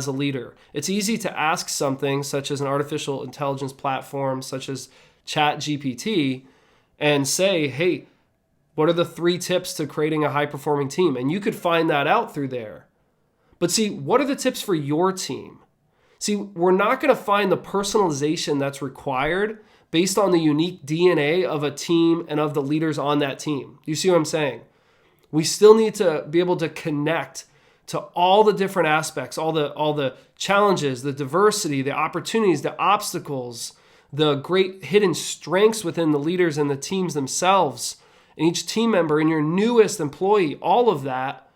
as a leader. It's easy to ask something such as an artificial intelligence platform such as ChatGPT and say, hey, what are the 3 tips to creating a high-performing team? And you could find that out through there. But see, what are the tips for your team? See, we're not going to find the personalization that's required based on the unique DNA of a team and of the leaders on that team. Do you see what I'm saying? We still need to be able to connect to all the different aspects, all the challenges, the diversity, the opportunities, the obstacles, the great hidden strengths within the leaders and the teams themselves, and each team member and your newest employee, all of that.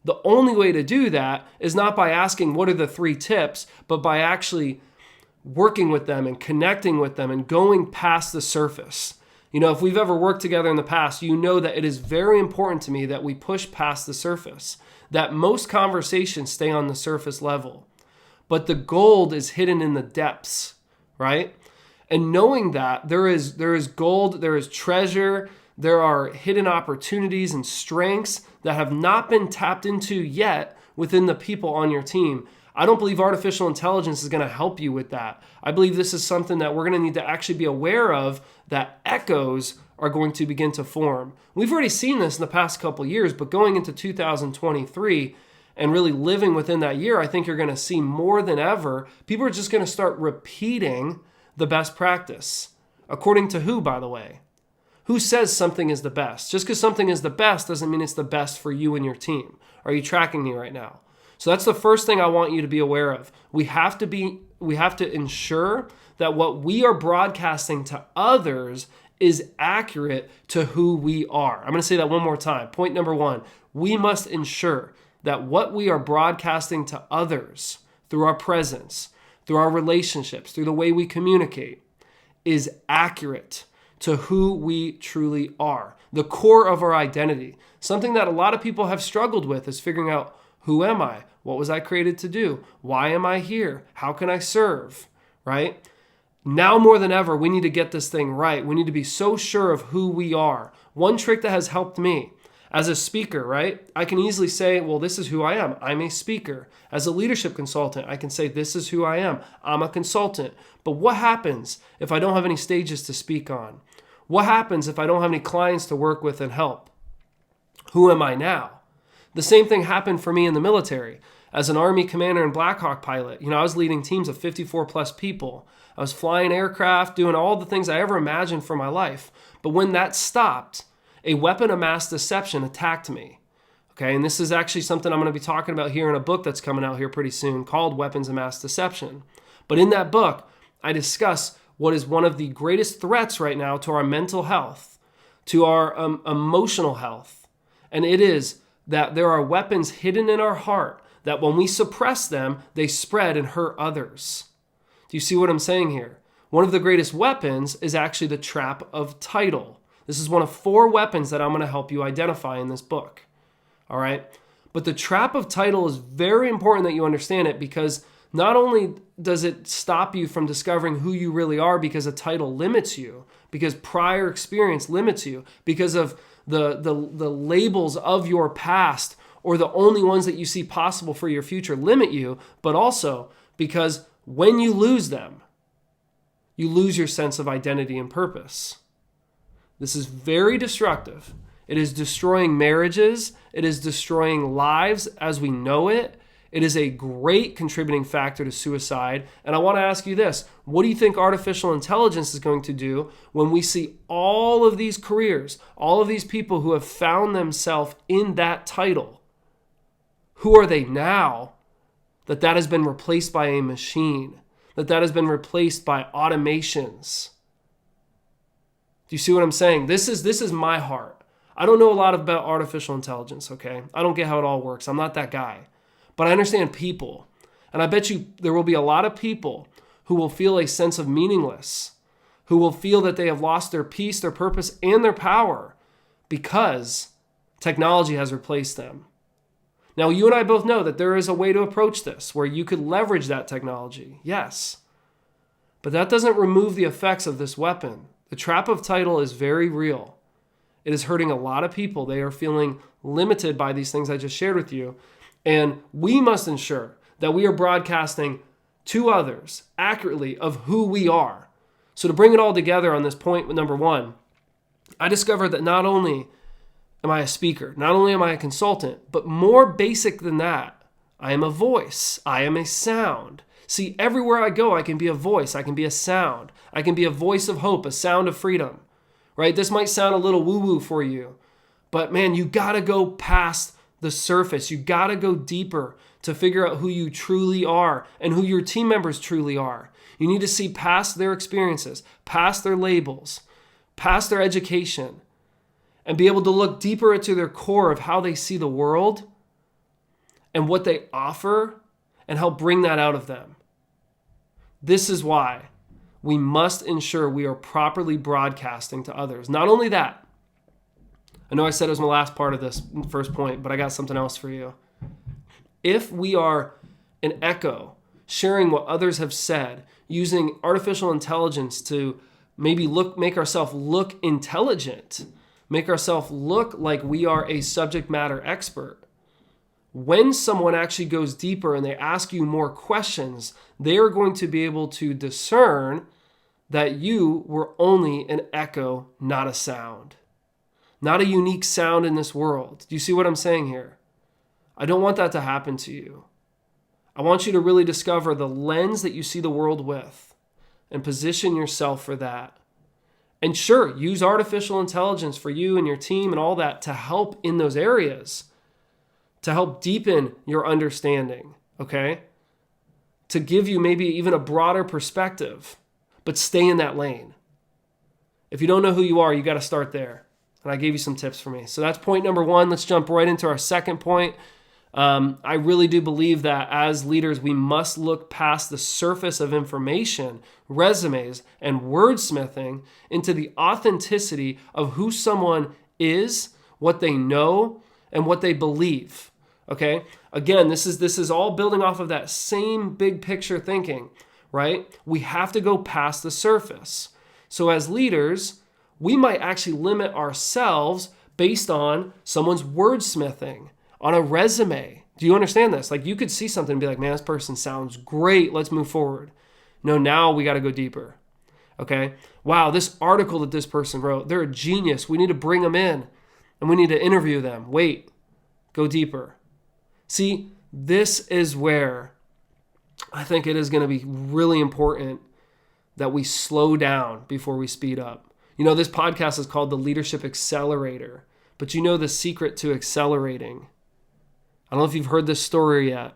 The only way to do that is not by asking what are the 3 tips, but by actually working with them and connecting with them and going past the surface. You know, if we've ever worked together in the past, you know that it is very important to me that we push past the surface, that most conversations stay on the surface level. But the gold is hidden in the depths, right? And knowing that there is gold, there is treasure, there are hidden opportunities and strengths that have not been tapped into yet within the people on your team. I don't believe artificial intelligence is going to help you with that. I believe this is something that we're going to need to actually be aware of, that echoes are going to begin to form. We've already seen this in the past couple of years, but going into 2023 and really living within that year, I think you're going to see more than ever, people are just going to start repeating the best practice. According to who, by the way? Who says something is the best? Just because something is the best doesn't mean it's the best for you and your team. Are you tracking me right now? So that's the first thing I want you to be aware of. We have to ensure that what we are broadcasting to others is accurate to who we are. I'm going to say that one more time. Point number 1, we must ensure that what we are broadcasting to others through our presence, through our relationships, through the way we communicate, is accurate to who we truly are, the core of our identity. Something that a lot of people have struggled with is figuring out, who am I? What was I created to do? Why am I here? How can I serve? Right? Now more than ever, we need to get this thing right. We need to be so sure of who we are. One trick that has helped me as a speaker, right? I can easily say, well, this is who I am. I'm a speaker. As a leadership consultant, I can say, this is who I am. I'm a consultant. But what happens if I don't have any stages to speak on? What happens if I don't have any clients to work with and help? Who am I now? The same thing happened for me in the military. As an Army commander and Black Hawk pilot, I was leading teams of 54 plus people. I was flying aircraft, doing all the things I ever imagined for my life. But when that stopped, a weapon of mass deception attacked me. Okay, and this is actually something I'm going to be talking about here in a book that's coming out here pretty soon called Weapons of Mass Deception. But in that book, I discuss what is one of the greatest threats right now to our mental health, to our emotional health. And it is that there are weapons hidden in our heart that when we suppress them, they spread and hurt others. Do you see what I'm saying here? One of the greatest weapons is actually the trap of title. This is one of 4 weapons that I'm going to help you identify in this book. All right? But the trap of title is very important that you understand it, because not only does it stop you from discovering who you really are because a title limits you, because prior experience limits you, because of the labels of your past or the only ones that you see possible for your future limit you, but also because when you lose them, you lose your sense of identity and purpose. This is very destructive. It is destroying marriages. It is destroying lives as we know it. It is a great contributing factor to suicide. And I want to ask you this. What do you think artificial intelligence is going to do when we see all of these careers, all of these people who have found themselves in that title? Who are they now that has been replaced by a machine, that has been replaced by automations? Do you see what I'm saying? This is my heart. I don't know a lot about artificial intelligence, okay? I don't get how it all works. I'm not that guy. But I understand people. And I bet you there will be a lot of people who will feel a sense of meaningless, who will feel that they have lost their peace, their purpose, and their power because technology has replaced them. Now, you and I both know that there is a way to approach this where you could leverage that technology. Yes. But that doesn't remove the effects of this weapon. The trap of title is very real. It is hurting a lot of people. They are feeling limited by these things I just shared with you. And we must ensure that we are broadcasting to others accurately of who we are. So to bring it all together on this point with number one, I discovered that not only am I a speaker, not only am I a consultant, but more basic than that, I am a voice. I am a sound. See, everywhere I go, I can be a voice. I can be a sound. I can be a voice of hope, a sound of freedom, right? This might sound a little woo-woo for you, but man, you got to go past the surface. You got to go deeper to figure out who you truly are and who your team members truly are. You need to see past their experiences, past their labels, past their education, and be able to look deeper into their core of how they see the world and what they offer and help bring that out of them. This is why we must ensure we are properly broadcasting to others. Not only that, I know I said it was my last part of this first point, but I got something else for you. If we are an echo, sharing what others have said, using artificial intelligence to maybe make ourselves look intelligent, make ourselves look like we are a subject matter expert, when someone actually goes deeper and they ask you more questions, they are going to be able to discern that you were only an echo, not a sound. Not a unique sound in this world. Do you see what I'm saying here? I don't want that to happen to you. I want you to really discover the lens that you see the world with and position yourself for that. And sure, use artificial intelligence for you and your team and all that to help in those areas, to help deepen your understanding, okay? To give you maybe even a broader perspective, but stay in that lane. If you don't know who you are, you got to start there. And I gave you some tips for me. So that's point number one. Let's jump right into our second point. I really do believe that as leaders, we must look past the surface of information, resumes, and wordsmithing into the authenticity of who someone is, what they know, and what they believe. Okay? Again, this is all building off of that same big picture thinking, right? We have to go past the surface. So as leaders, we might actually limit ourselves based on someone's wordsmithing, on a resume. Do you understand this? Like you could see something and be like, man, this person sounds great. Let's move forward. No, now we got to go deeper. Okay? Wow, this article that this person wrote, they're a genius. We need to bring them in and we need to interview them. Wait, go deeper. See, this is where I think it is going to be really important that we slow down before we speed up. You know, this podcast is called the Leadership Accelerator, but you know the secret to accelerating. I don't know if you've heard this story yet,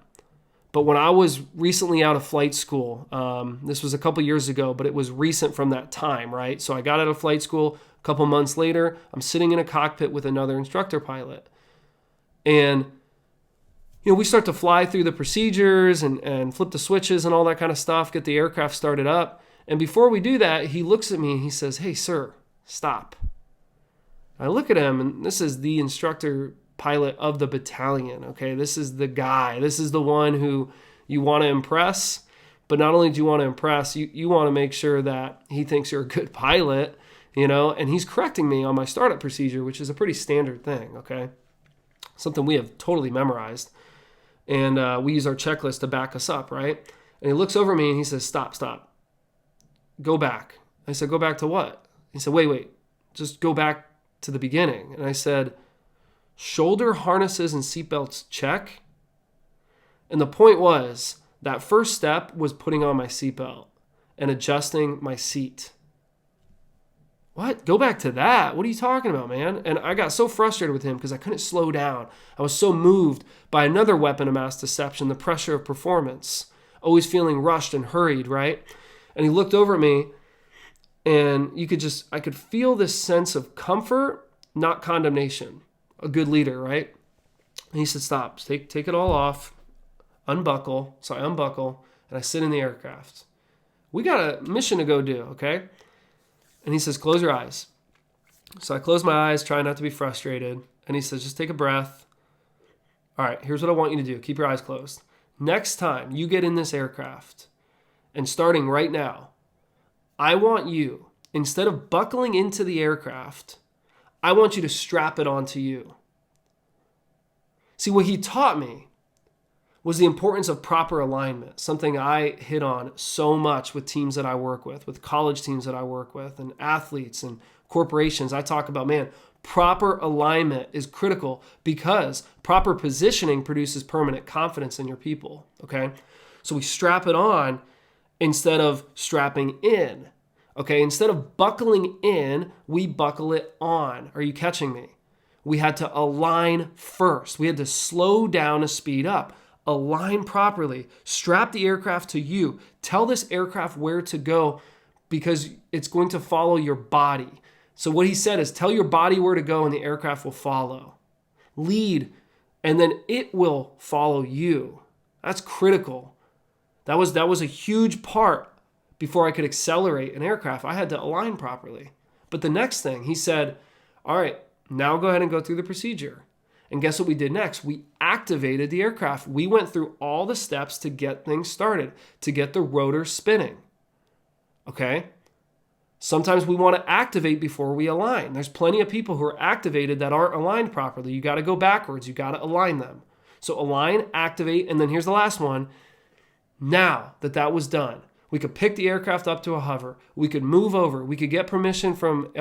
but when I was recently out of flight school, this was a couple years ago, but it was recent from that time, right? So I got out of flight school a couple months later. I'm sitting in a cockpit with another instructor pilot. And, you know, we start to fly through the procedures and flip the switches and all that kind of stuff, get the aircraft started up. And before we do that, he looks at me and he says, "Hey, sir, stop." I look at him, and this is the instructor pilot of the battalion, okay? This is the guy. This is the one who you want to impress. But not only do you want to impress, you want to make sure that he thinks you're a good pilot, you know? And he's correcting me on my startup procedure, which is a pretty standard thing, okay? Something we have totally memorized. And we use our checklist to back us up, right? And he looks over at me and he says, stop. Go back. I said, go back to what? He said, wait, just go back to the beginning. And I said, shoulder harnesses and seatbelts, check. And the point was, that first step was putting on my seatbelt and adjusting my seat. What? Go back to that? What are you talking about, man? And I got so frustrated with him because I couldn't slow down. I was so moved by another weapon of mass deception, the pressure of performance, always feeling rushed and hurried, right? And he looked over at me and I could feel this sense of comfort, not condemnation. A good leader, right? And he said, stop, take it all off, unbuckle, and I sit in the aircraft. We got a mission to go do, okay? And he says, close your eyes. So I close my eyes, try not to be frustrated. And he says, just take a breath. All right, here's what I want you to do. Keep your eyes closed. Next time you get in this aircraft, and starting right now, I want you, instead of buckling into the aircraft, I want you to strap it onto you. See, what he taught me was the importance of proper alignment, something I hit on so much with teams that I work with college teams that I work with, and athletes and corporations. I talk about, man, proper alignment is critical because proper positioning produces permanent confidence in your people, okay? So we strap it on instead of strapping in, okay? Instead of buckling in, we buckle it on. Are you catching me? We had to align first. We had to slow down to speed up. Align properly. Strap the aircraft to you. Tell this aircraft where to go because it's going to follow your body. So what he said is tell your body where to go and the aircraft will follow. Lead, and then it will follow you. That's critical. That was a huge part before I could accelerate an aircraft. I had to align properly. But the next thing, he said, all right, now go ahead and go through the procedure. And guess what we did next? We activated the aircraft. We went through all the steps to get things started, to get the rotor spinning. Okay? Sometimes we want to activate before we align. There's plenty of people who are activated that aren't aligned properly. You got to go backwards. You got to align them. So align, activate, and then here's the last one. Now that was done, we could pick the aircraft up to a hover. We could move over. We could get permission from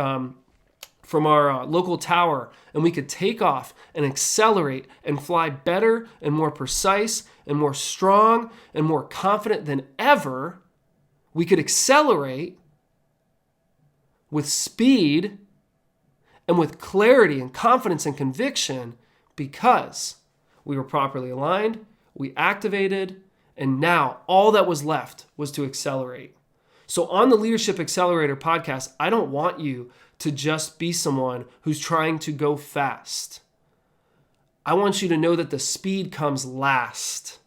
our local tower, and we could take off and accelerate and fly better and more precise and more strong and more confident than ever. We could accelerate with speed and with clarity and confidence and conviction because we were properly aligned, we activated, and now all that was left was to accelerate. So on the Leadership Accelerator podcast, I don't want you to just be someone who's trying to go fast. I want you to know that the speed comes last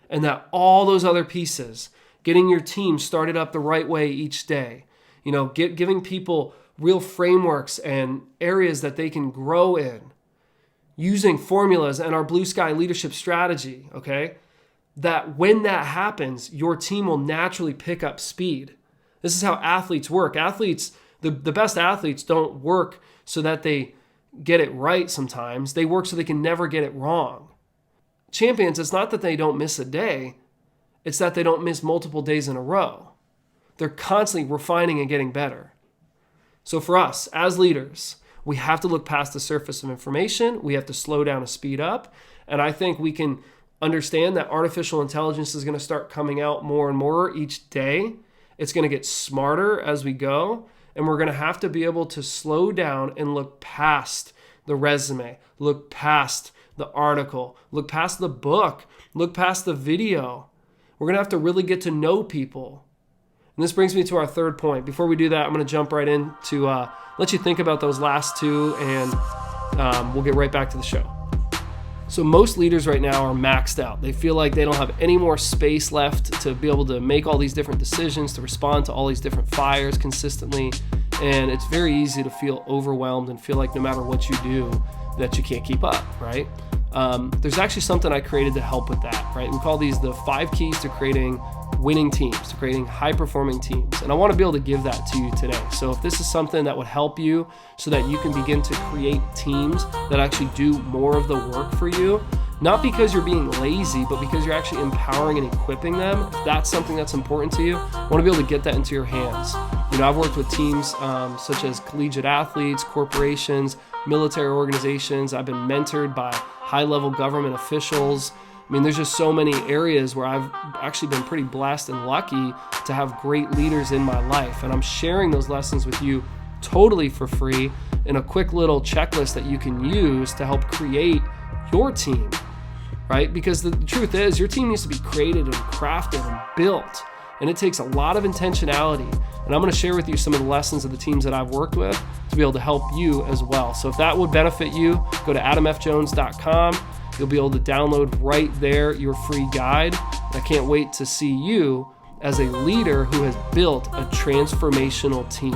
and that all those other pieces, getting your team started up the right way each day, giving people real frameworks and areas that they can grow in, using formulas and our blue sky leadership strategy, okay? That when that happens, your team will naturally pick up speed. This is how athletes work. The best athletes don't work so that they get it right sometimes. They work so they can never get it wrong. Champions, it's not that they don't miss a day. It's that they don't miss multiple days in a row. They're constantly refining and getting better. So for us, as leaders, we have to look past the surface of information. We have to slow down and speed up. And I think we can understand that artificial intelligence is going to start coming out more and more each day. It's going to get smarter as we go. And we're going to have to be able to slow down and look past the resume, look past the article, look past the book, look past the video. We're going to have to really get to know people. And this brings me to our third point. Before we do that, I'm going to jump right in to let you think about those last two, and we'll get right back to the show. So most leaders right now are maxed out. They feel like they don't have any more space left to be able to make all these different decisions, to respond to all these different fires consistently. And it's very easy to feel overwhelmed and feel like no matter what you do, that you can't keep up, right? There's actually something I created to help with that, right? We call these the 5 keys to creating winning teams, to creating high-performing teams. And I want to be able to give that to you today. So if this is something that would help you so that you can begin to create teams that actually do more of the work for you, not because you're being lazy, but because you're actually empowering and equipping them, if that's something that's important to you, I want to be able to get that into your hands. I've worked with teams such as collegiate athletes, corporations, military organizations. I've been mentored by high-level government officials. There's just so many areas where I've actually been pretty blessed and lucky to have great leaders in my life. And I'm sharing those lessons with you totally for free in a quick little checklist that you can use to help create your team, right? Because the truth is, your team needs to be created and crafted and built. And it takes a lot of intentionality. And I'm going to share with you some of the lessons of the teams that I've worked with to be able to help you as well. So if that would benefit you, go to adamfjones.com. You'll be able to download right there your free guide. I can't wait to see you as a leader who has built a transformational team.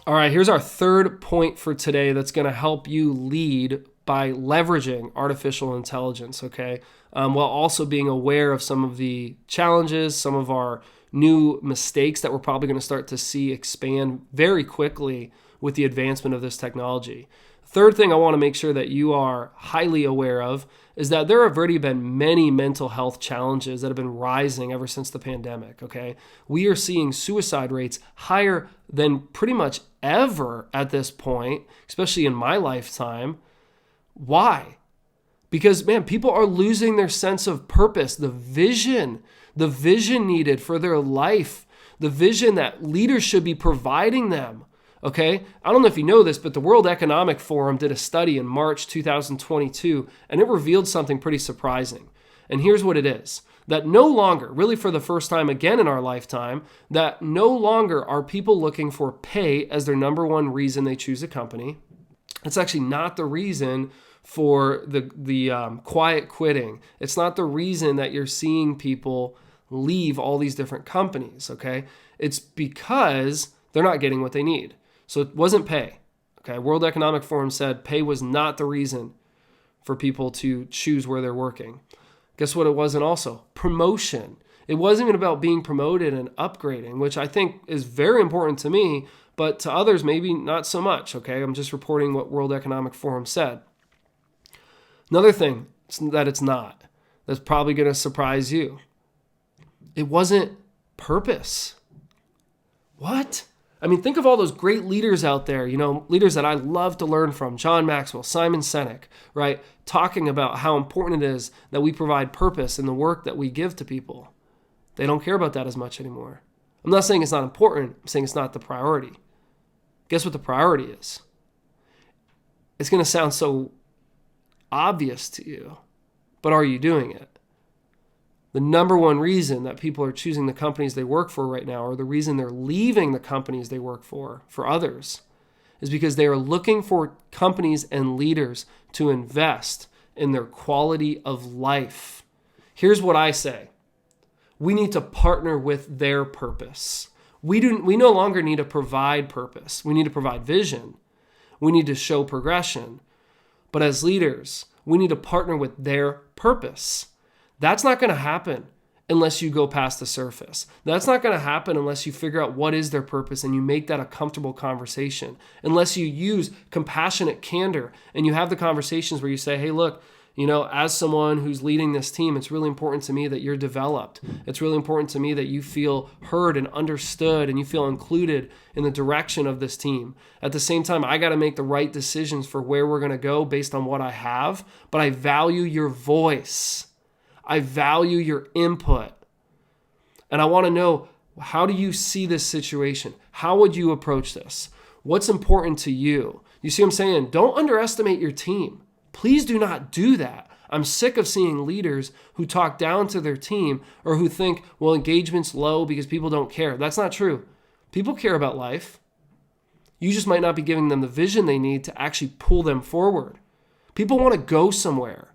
All right, here's our third point for today that's going to help you lead by leveraging artificial intelligence, okay? While also being aware of some of the challenges, some of our new mistakes that we're probably going to start to see expand very quickly with the advancement of this technology. The Third thing I want to make sure that you are highly aware of is that there have already been many mental health challenges that have been rising ever since the pandemic, okay? We are seeing suicide rates higher than pretty much ever at this point, especially in my lifetime. Why? Because, man, people are losing their sense of purpose, the vision needed for their life, the vision that leaders should be providing them. Okay, I don't know if you know this, but the World Economic Forum did a study in March 2022, and it revealed something pretty surprising. And here's what it is. That no longer, really for the first time again in our lifetime, that no longer are people looking for pay as their number one reason they choose a company. It's actually not the reason for the quiet quitting. It's not the reason that you're seeing people leave all these different companies, okay? It's because they're not getting what they need. So it wasn't pay. Okay, World Economic Forum said pay was not the reason for people to choose where they're working. Guess what it wasn't also? Promotion. It wasn't even about being promoted and upgrading, which I think is very important to me, but to others maybe not so much, okay? I'm just reporting what World Economic Forum said. Another thing that it's not, that's probably going to surprise you. It wasn't purpose. What? I mean, think of all those great leaders out there, leaders that I love to learn from, John Maxwell, Simon Sinek, right? Talking about how important it is that we provide purpose in the work that we give to people. They don't care about that as much anymore. I'm not saying it's not important. I'm saying it's not the priority. Guess what the priority is? It's going to sound so obvious to you, but are you doing it? The number one reason that people are choosing the companies they work for right now, or the reason they're leaving the companies they work for others, is because they are looking for companies and leaders to invest in their quality of life. Here's what I say. We need to partner with their purpose. We no longer need to provide purpose. We need to provide vision. We need to show progression. But as leaders, we need to partner with their purpose. That's not going to happen unless you go past the surface. That's not going to happen unless you figure out what is their purpose and you make that a comfortable conversation. Unless you use compassionate candor and you have the conversations where you say, hey, look, as someone who's leading this team, it's really important to me that you're developed. It's really important to me that you feel heard and understood and you feel included in the direction of this team. At the same time, I got to make the right decisions for where we're going to go based on what I have, but I value your voice. I value your input. And I want to know, how do you see this situation? How would you approach this? What's important to you? You see what I'm saying? Don't underestimate your team. Please do not do that. I'm sick of seeing leaders who talk down to their team or who think, well, engagement's low because people don't care. That's not true. People care about life. You just might not be giving them the vision they need to actually pull them forward. People want to go somewhere.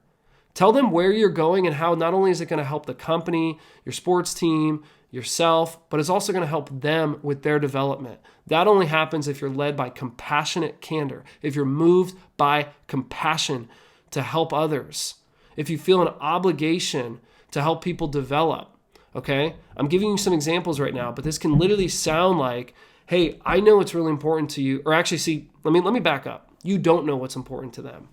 Tell them where you're going and how not only is it going to help the company, your sports team, yourself, but it's also going to help them with their development. That only happens if you're led by compassionate candor, if you're moved by compassion to help others, if you feel an obligation to help people develop, okay? I'm giving you some examples right now, but this can literally sound like, hey, I know it's really important to you, or actually, see, let me back up. You don't know what's important to them.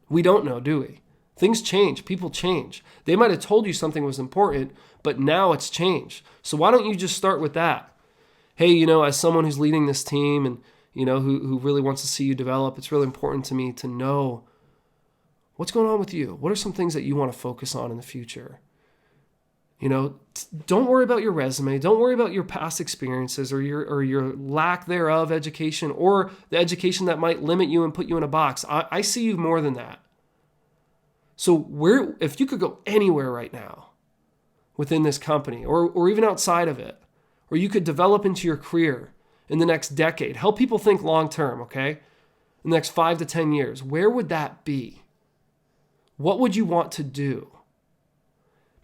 We don't know, do we? Things change. People change. They might have told you something was important, but now it's changed. So why don't you just start with that? Hey, as someone who's leading this team and, who really wants to see you develop, it's really important to me to know what's going on with you. What are some things that you want to focus on in the future? Don't worry about your resume. Don't worry about your past experiences or your lack thereof education or the education that might limit you and put you in a box. I see you more than that. So if you could go anywhere right now within this company or even outside of it, or you could develop into your career in the next decade, help people think long-term, okay? In the next 5 to 10 years, where would that be? What would you want to do?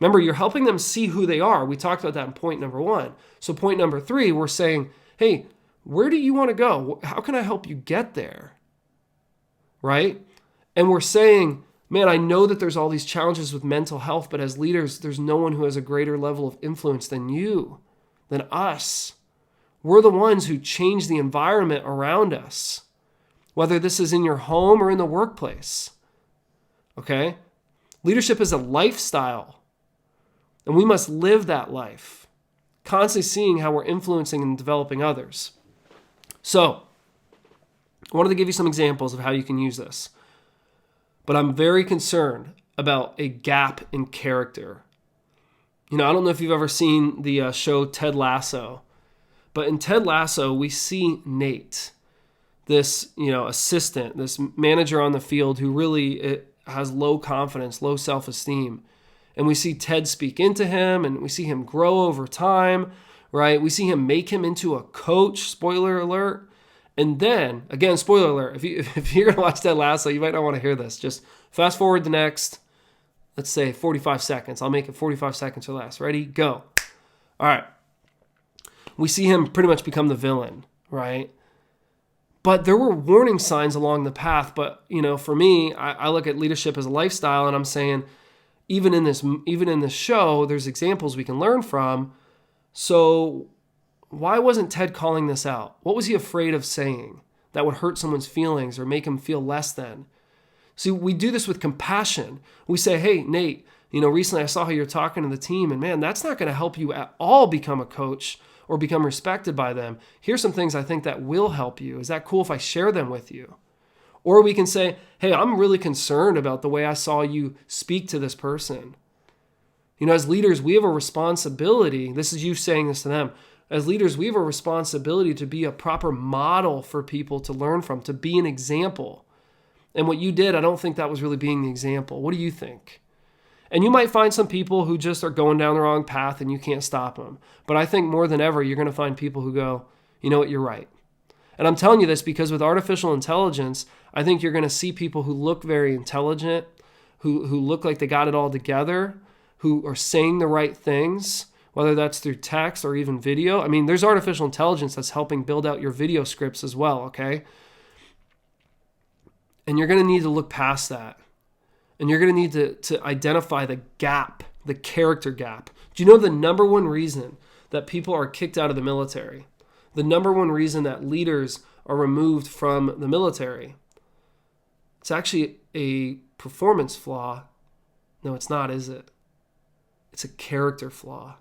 Remember, you're helping them see who they are. We talked about that in point number 1. So point number 3, we're saying, hey, where do you want to go? How can I help you get there? Right? And we're saying, man, I know that there's all these challenges with mental health, but as leaders, there's no one who has a greater level of influence than you, than us. We're the ones who change the environment around us. whether this is in your home or in the workplace. Okay? Leadership is a lifestyle, and we must live that life, constantly seeing how we're influencing and developing others. So, I wanted to give you some examples of how you can use this, but I'm very concerned about a gap in character. I don't know if you've ever seen the show Ted Lasso, but in Ted Lasso, we see Nate, this assistant, this manager on the field who really has low confidence, low self-esteem. And we see Ted speak into him, and we see him grow over time, right? We see him make him into a coach, spoiler alert. And then, again, spoiler alert, if you're going to watch Ted Lasso, you might not want to hear this. Just fast forward the next, let's say, 45 seconds. I'll make it 45 seconds or less. Ready? Go. All right. We see him pretty much become the villain, right? But there were warning signs along the path. But, for me, I look at leadership as a lifestyle, and I'm saying, even in this show, there's examples we can learn from. So why wasn't Ted calling this out? What was he afraid of saying that would hurt someone's feelings or make him feel less than? See, we do this with compassion. We say, hey, Nate, recently I saw how you're talking to the team, and man, that's not going to help you at all become a coach or become respected by them. Here's some things I think that will help you. Is that cool if I share them with you? Or we can say, hey, I'm really concerned about the way I saw you speak to this person. As leaders, we have a responsibility. This is you saying this to them. As leaders, we have a responsibility to be a proper model for people to learn from, to be an example. And what you did, I don't think that was really being the example. What do you think? And you might find some people who just are going down the wrong path and you can't stop them. But I think more than ever, you're going to find people who go, you know what, you're right. And I'm telling you this because with artificial intelligence, I think you're going to see people who look very intelligent, who look like they got it all together, who are saying the right things, whether that's through text or even video. I mean, there's artificial intelligence that's helping build out your video scripts as well, okay? And you're going to need to look past that. And you're going to need to identify the gap, the character gap. Do you know the number one reason that people are kicked out of the military? The number one reason that leaders are removed from the military? It's actually a performance flaw. No, it's not, is it? It's a character flaw.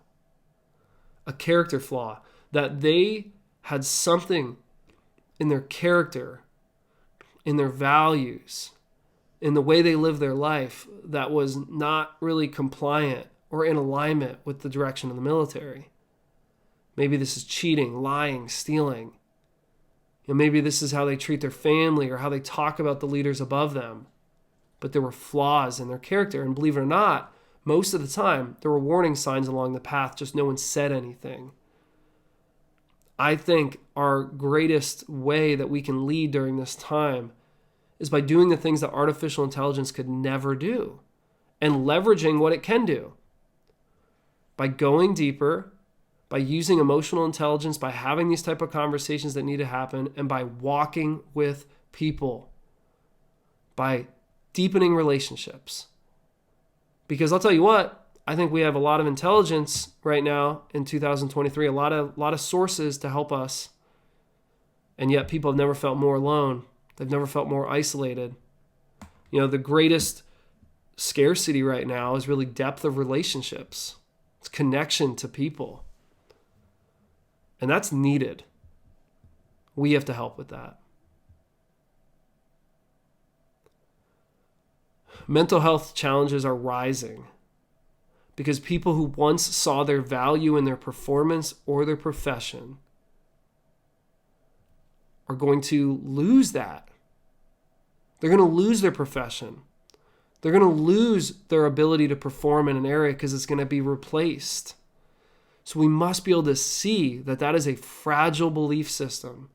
A character flaw that they had something in their character, in their values, in the way they live their life that was not really compliant or in alignment with the direction of the military. Maybe this is cheating, lying, stealing. Maybe this is how they treat their family or how they talk about the leaders above them. But there were flaws in their character. And believe it or not, most of the time, there were warning signs along the path, just no one said anything. I think our greatest way that we can lead during this time is by doing the things that artificial intelligence could never do and leveraging what it can do. By going deeper, by using emotional intelligence, by having these type of conversations that need to happen, and by walking with people, by deepening relationships. Because I'll tell you what, I think we have a lot of intelligence right now in 2023, a lot of sources to help us, and yet people have never felt more alone. They've never felt more isolated. The greatest scarcity right now is really depth of relationships. It's connection to people. And that's needed. We have to help with that. Mental health challenges are rising because people who once saw their value in their performance or their profession are going to lose that. They're going to lose their profession. They're going to lose their ability to perform in an area because it's going to be replaced. So we must be able to see that that is a fragile belief system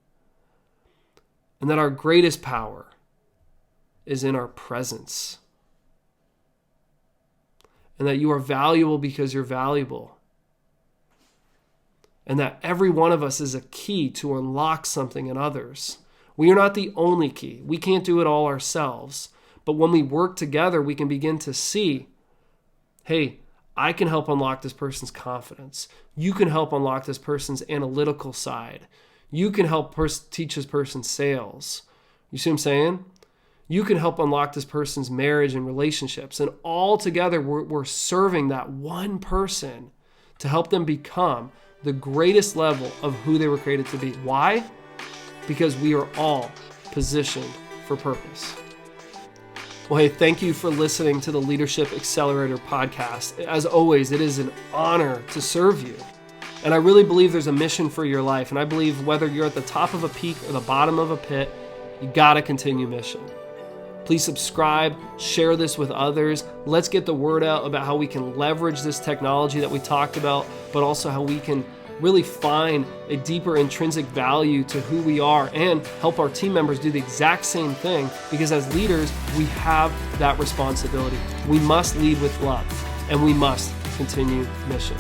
and that our greatest power is in our presence. And that you are valuable because you're valuable. And that every one of us is a key to unlock something in others. We are not the only key. We can't do it all ourselves. But when we work together, we can begin to see, hey, I can help unlock this person's confidence. You can help unlock this person's analytical side. You can help teach this person sales, You see what I'm saying? You can help unlock this person's marriage and relationships. And all together, we're serving that one person to help them become the greatest level of who they were created to be. Why? Because we are all positioned for purpose. Well, hey, thank you for listening to the Leadership Accelerator podcast. As always, it is an honor to serve you. And I really believe there's a mission for your life. And I believe whether you're at the top of a peak or the bottom of a pit, you gotta continue mission. Please subscribe, share this with others. Let's get the word out about how we can leverage this technology that we talked about, but also how we can really find a deeper intrinsic value to who we are and help our team members do the exact same thing, because as leaders, we have that responsibility. We must lead with love and we must continue mission.